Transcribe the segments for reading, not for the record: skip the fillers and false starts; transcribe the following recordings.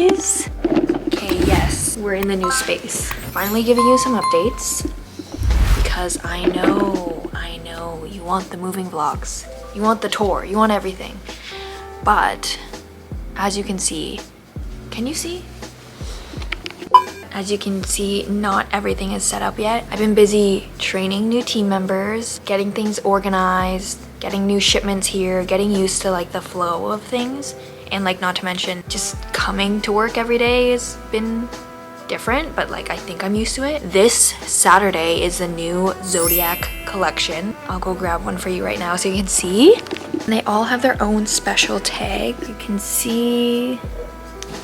guys. Okay, yes, we're in the new space. Finally giving you some updates because I know you want the moving vlogs. You want the tour, you want everything. But as you can see, can you see? As you can see, not everything is set up yet. I've been busy training new team members, getting things organized, getting new shipments here, getting used to like the flow of things. And like, not to mention, just coming to work every day has been different, but like I think I'm used to it. This Saturday is the new Zodiac collection. I'll go grab one for you right now so you can see. And they all have their own special tags. You can see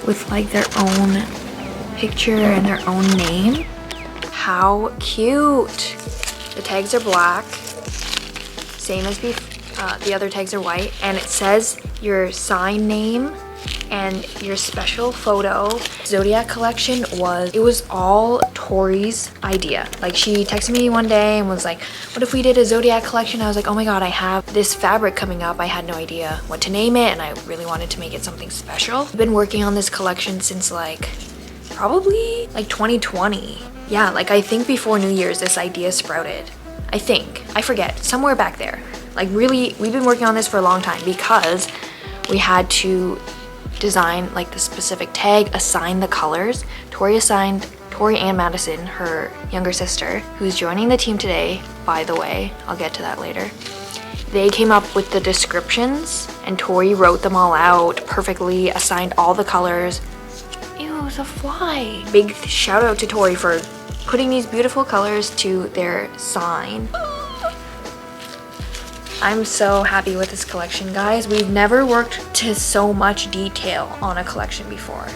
with like their own picture and their own name. How cute! The tags are black, same as the other tags are white, and it says your sign name and your special photo. Zodiac collection was all Tori's idea. Like, she texted me one day and was like, what if we did a Zodiac collection? I was like, oh my god, I have this fabric coming up. I had no idea what to name it and I really wanted to make it something special. I've been working on this collection since like probably like 2020. Yeah, like I think before New Year's this idea sprouted. I forget, somewhere back there. Like really, we've been working on this for a long time because we had to design like the specific tag, assign the colors. Tori and Madison, her younger sister, who's joining the team today, by the way, I'll get to that later. They came up with the descriptions and Tori wrote them all out perfectly, assigned all the colors. Ew, it's a fly. Big shout out to Tori for putting these beautiful colors to their sign. I'm so happy with this collection, guys. We've never worked to so much detail on a collection before.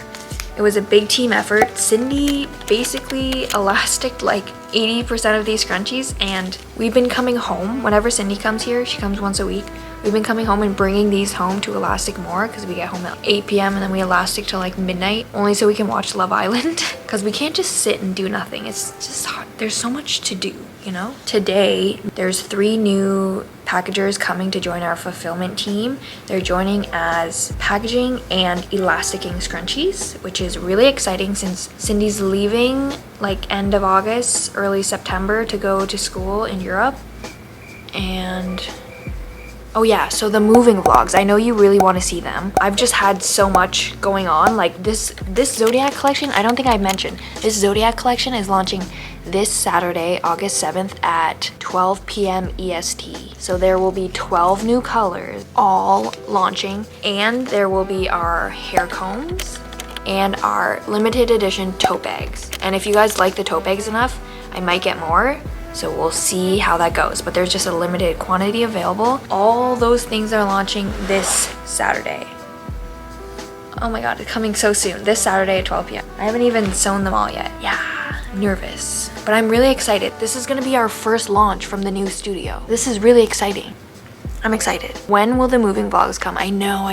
It was a big team effort. Cindy basically elasticed like 80% of these scrunchies, and we've been coming home. Whenever Cindy comes here, she comes once a week. We've been coming home and bringing these home to elastic more because we get home at 8 p.m. and then we elastic till like midnight, only so we can watch Love Island because we can't just sit and do nothing. It's just hard. There's so much to do, you know? Today, there's 3 new packagers coming to join our fulfillment team. They're joining as packaging and elasticing scrunchies, which is really exciting since Cindy's leaving like end of August, early September to go to school in Europe. And oh yeah, so the moving vlogs, I know you really want to see them. I've just had so much going on. Like this Zodiac collection, I don't think I mentioned, this Zodiac collection is launching this Saturday, August 7th at 12 p.m. EST. So there will be 12 new colors all launching, and there will be our hair combs and our limited edition tote bags. And if you guys like the tote bags enough, I might get more. So we'll see how that goes, but there's just a limited quantity available. All those things are launching this Saturday. Oh my god, it's coming so soon. This Saturday at 12 p.m. I haven't even sewn them all yet. Yeah, I'm nervous, but I'm really excited. This is gonna be our first launch from the new studio. This is really exciting. I'm excited. When will the moving vlogs come? I know.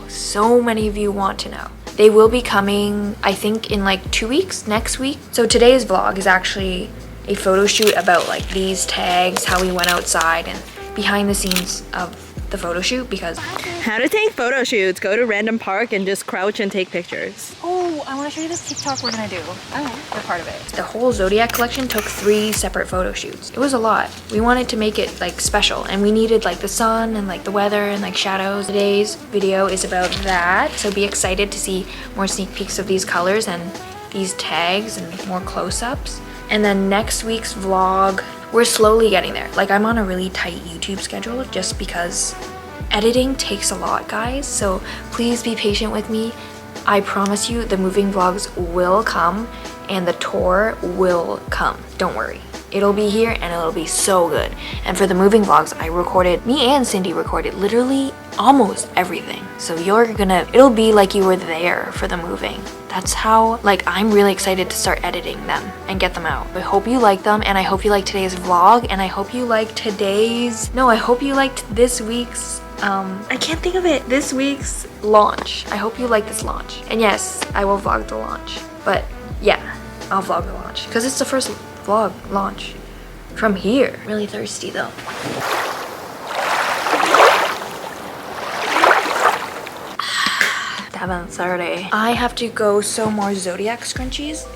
So many of you want to know. They will be coming, I think, in like 2 weeks, next week. So today's vlog is actually a photo shoot about like these tags, how we went outside, and behind the scenes of the photo shoot. Because how to take photo shoots, go to random park and just crouch and take pictures. Oh, I want to show you this TikTok we're gonna do. Oh, we're part of it. The whole Zodiac collection took 3 separate photo shoots. It was a lot. We wanted to make it like special, and we needed like the sun and like the weather and like shadows. Today's video is about that, so be excited to see more sneak peeks of these colors and these tags and more close-ups. And then next week's vlog, we're slowly getting there. Like, I'm on a really tight YouTube schedule just because editing takes a lot, guys. So please be patient with me. I promise you the moving vlogs will come and the tour will come. Don't worry. It'll be here and it'll be so good. And for the moving vlogs, me and Cindy recorded literally almost everything. So it'll be like you were there for the moving. That's how, like, I'm really excited to start editing them and get them out. I hope you like them, and I hope you like today's vlog, and I hope you like I hope you liked this week's, I can't think of it, this week's launch. I hope you like this launch. And yes, I will vlog the launch. But yeah, I'll vlog the launch, because it's the first vlog launch from here. Really thirsty though. That 7th Saturday. I have to go sew more Zodiac scrunchies.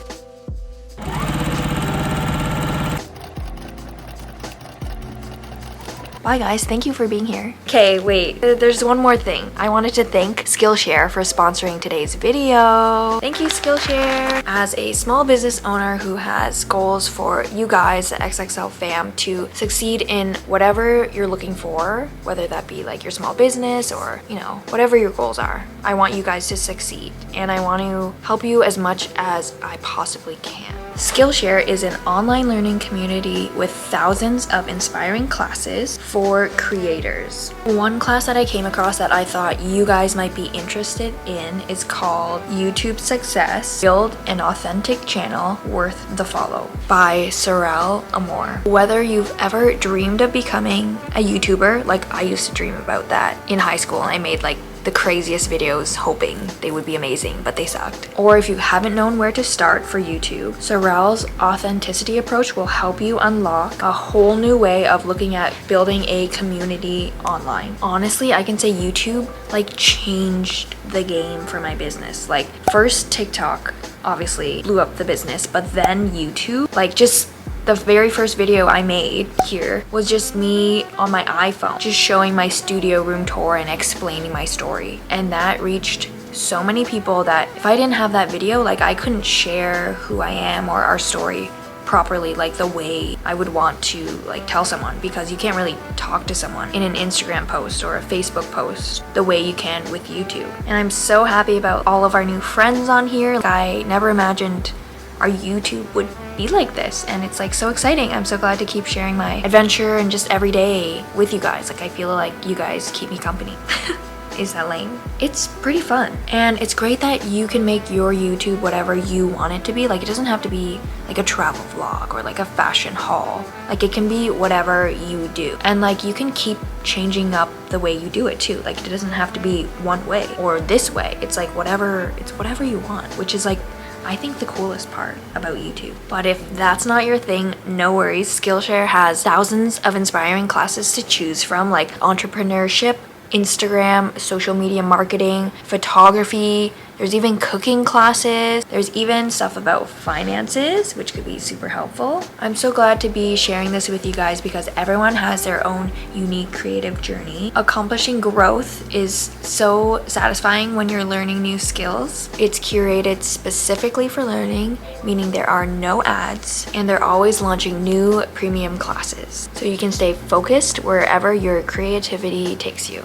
Bye guys, thank you for being here. Okay, wait, there's one more thing. I wanted to thank Skillshare for sponsoring today's video. Thank you, Skillshare. As a small business owner who has goals for you guys, the XXL fam, to succeed in whatever you're looking for, whether that be like your small business or, you know, whatever your goals are, I want you guys to succeed and I want to help you as much as I possibly can. Skillshare is an online learning community with thousands of inspiring classes for creators. One class that I came across that I thought you guys might be interested in is called YouTube Success: Build an Authentic Channel Worth the Follow by Sorrel Amore. Whether you've ever dreamed of becoming a YouTuber, like I used to dream about that in high school, and I made like the craziest videos hoping they would be amazing, but they sucked. Or if you haven't known where to start for YouTube, Sorrel's authenticity approach will help you unlock a whole new way of looking at building a community online. Honestly, I can say YouTube like changed the game for my business. Like first TikTok obviously blew up the business, but then YouTube, like just the very first video I made here was just me on my iPhone, just showing my studio room tour and explaining my story. And that reached so many people that if I didn't have that video, like I couldn't share who I am or our story properly, like the way I would want to like tell someone, because you can't really talk to someone in an Instagram post or a Facebook post the way you can with YouTube. And I'm so happy about all of our new friends on here. I never imagined our YouTube would be like this, and it's like so exciting. I'm so glad to keep sharing my adventure and just every day with you guys. Like I feel like you guys keep me company. Is that lame? It's pretty fun, and it's great that you can make your YouTube whatever you want it to be. Like it doesn't have to be like a travel vlog or like a fashion haul. Like it can be whatever you do, and like you can keep changing up the way you do it too. Like it doesn't have to be one way or this way. It's like whatever, it's whatever you want, which is like I think the coolest part about YouTube. But if that's not your thing, no worries. Skillshare has thousands of inspiring classes to choose from, like entrepreneurship, Instagram, social media marketing, photography. There's even cooking classes. There's even stuff about finances, which could be super helpful. I'm so glad to be sharing this with you guys because everyone has their own unique creative journey. Accomplishing growth is so satisfying when you're learning new skills. It's curated specifically for learning, meaning there are no ads, and they're always launching new premium classes, so you can stay focused wherever your creativity takes you.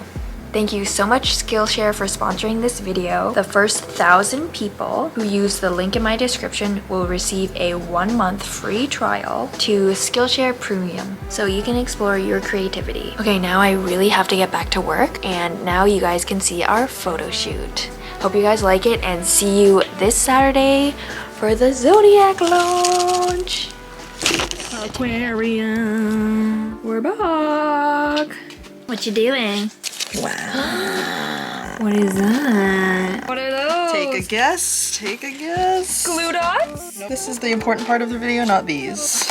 Thank you so much Skillshare for sponsoring this video. The first 1,000 people who use the link in my description will receive a 1-month free trial to Skillshare Premium, so you can explore your creativity. Okay, now I really have to get back to work, and now you guys can see our photo shoot. Hope you guys like it, and see you this Saturday for the Zodiac launch. Aquarium. We're back. What you doing? Wow. What is that? What are those? Take a guess. Take a guess. Glue dots? This is the important part of the video, not these.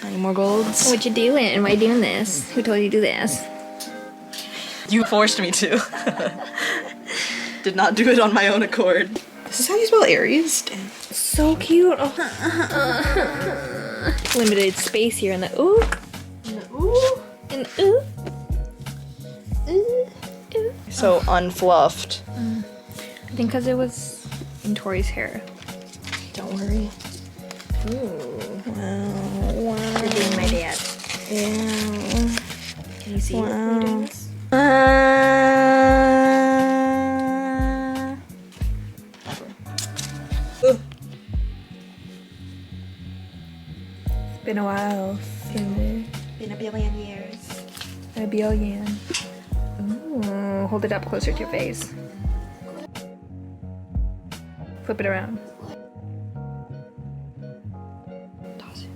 Any more golds? What you doing? Why you doing this? Who told you to do this? You forced me to. Did not do it on my own accord. This is how you spell Aries? Damn. So cute. Oh. Limited space here in the ooh. In the ooh. In the ooh. Ooh. Ooh. So unfluffed. I think because it was in Tori's hair. Don't worry. Ooh. Wow. You're doing my dad. Yeah. Can you see Wow. what you're doing this? It's been a while. Been a billion years. A billion. Ooh, hold it up closer to your face. Flip it around. Toss it.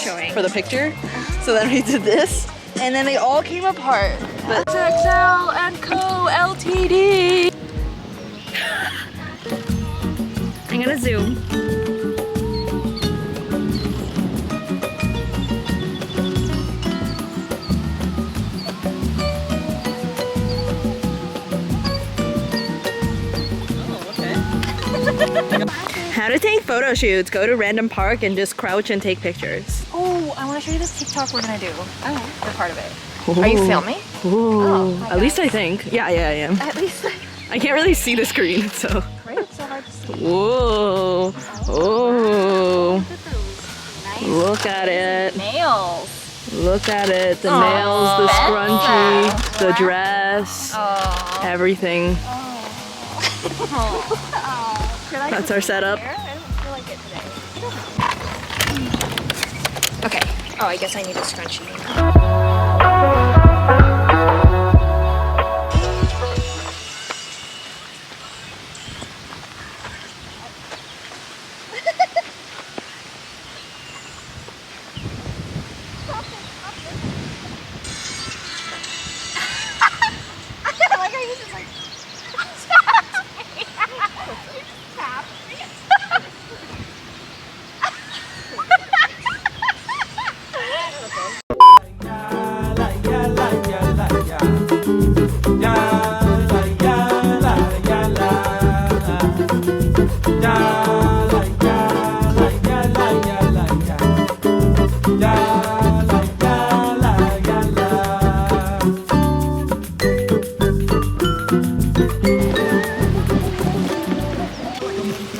showing. for the picture. So then we did this, and then they all came apart. But XXL and Co. Ltd. I'm gonna zoom. How to take photo shoots. Go to random park and just crouch and take pictures. Oh, I want to show you this TikTok we're gonna do. Oh, we're part of it. Are you filming? Ooh. Oh, At least I think. Yeah, I am. At least. I can't really see the screen, so. Right? It's so hard to see. Whoa. Oh. Look at it. Nails. Look at it. The nails, the scrunchie, the dress, Oh. everything. Oh. That's our setup. I don't feel like it today. Okay. Oh, I guess I need a scrunchie.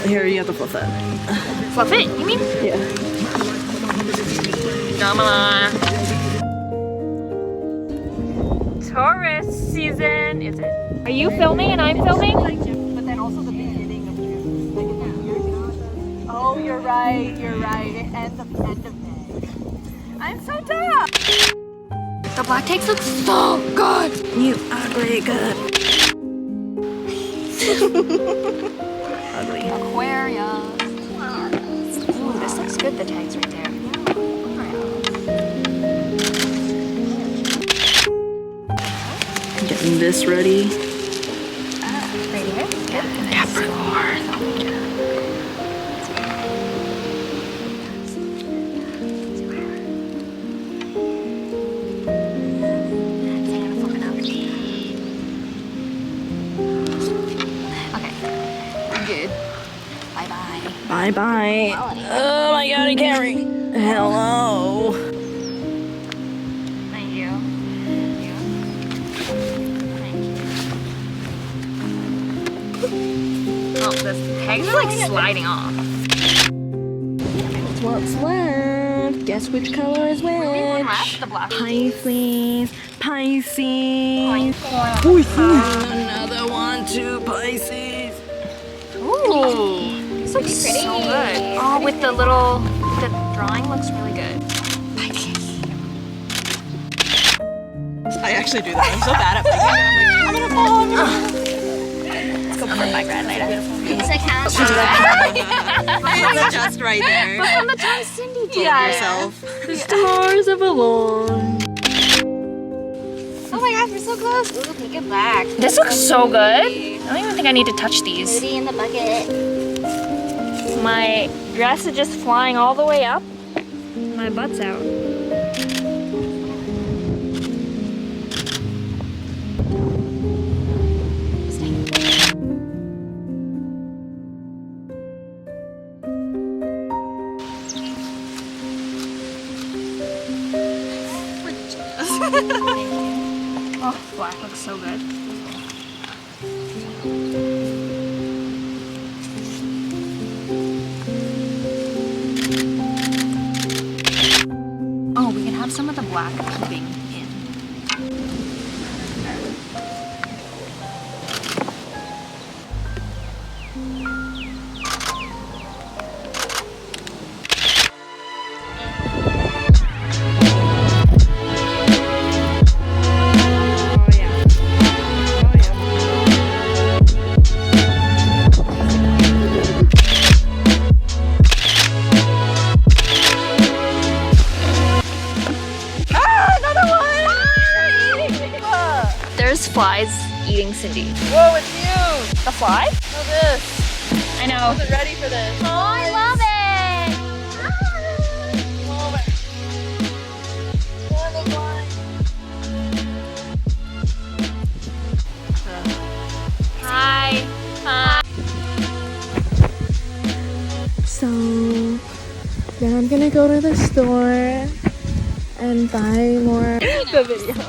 Here, you have to fluff that. Fluff it, you mean? Yeah. Tourist season, is it? Are you filming and I'm filming? but then also the beginning of June. Like it's years. Oh, you're right. It ends at the end of May. I'm so dumb. The black takes look so good. You ugly good. Ugly. Aquarius. Ooh, this looks good, the tags right there. Getting this ready. Right here? Yeah. Capricorn. Okay. I'm good. Bye-bye. Bye bye. Oh my god, I can't read. Hello. Thank you. Oh, the tags are like sliding off. What's left? Guess which color is which? The black. Pisces. Pisces. Another one, two Pisces. Ooh. This looks so good. Oh, with the little, the drawing looks really good. I actually do that. I'm so bad at picking. I'm gonna fall. Let's go for my grad later. It's like how It's just right there. From the time Cindy did Yourself. The stars of alone. Oh my gosh, we're so close. Ooh, make it black. This looks so good. I don't even think I need to touch these. Booty in the bucket. My dress is just flying all the way up. My butt's out. Oh, black looks so good. Oh, we can have some of the black peeping in. this fly's eating Cindy. Whoa, it's huge. The fly? Look at this. I know. I wasn't ready for this. Oh, I love it. Love it. Oh, the fly. Hi. Hi. So then I'm gonna go to the store and buy more. The video.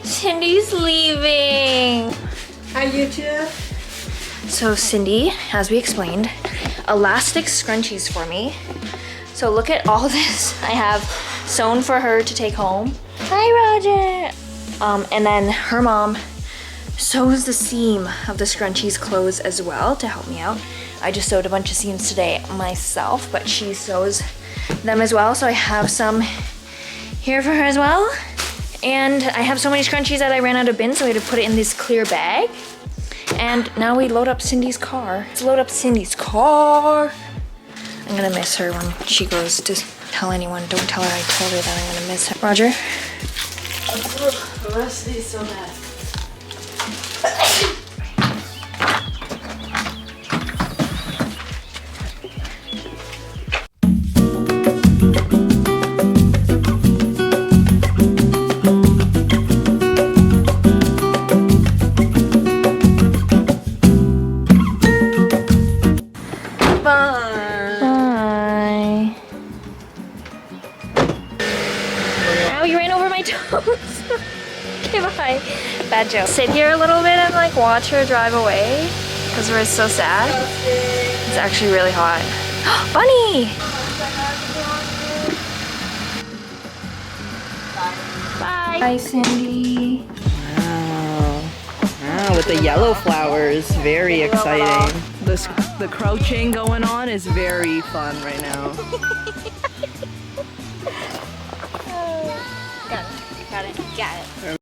Cindy's leaving. Hi, YouTube. So Cindy, as we explained, elastic scrunchies for me. So look at all this I have sewn for her to take home. Hi, Roger. And then her mom sews the seam of the scrunchies clothes as well to help me out. I just sewed a bunch of seams today myself, but she sews them as well. So I have some here for her as well. And I have so many scrunchies that I ran out of bins, so we had to put it in this clear bag. And now we load up Cindy's car. Let's load up Cindy's car. I'm gonna miss her when she goes to tell anyone. Don't tell her I told her that I'm gonna miss her. Roger? The rest of these so bad. Bye. Ow, you ran over my toes. Okay, bye. Bad joke. Sit here a little bit and like watch her drive away because we're so sad. It's actually really hot. Bunny! Bye. Bye, Cindy. Wow. Wow, with the yellow flowers, very exciting. The crouching going on is very fun right now. Got it.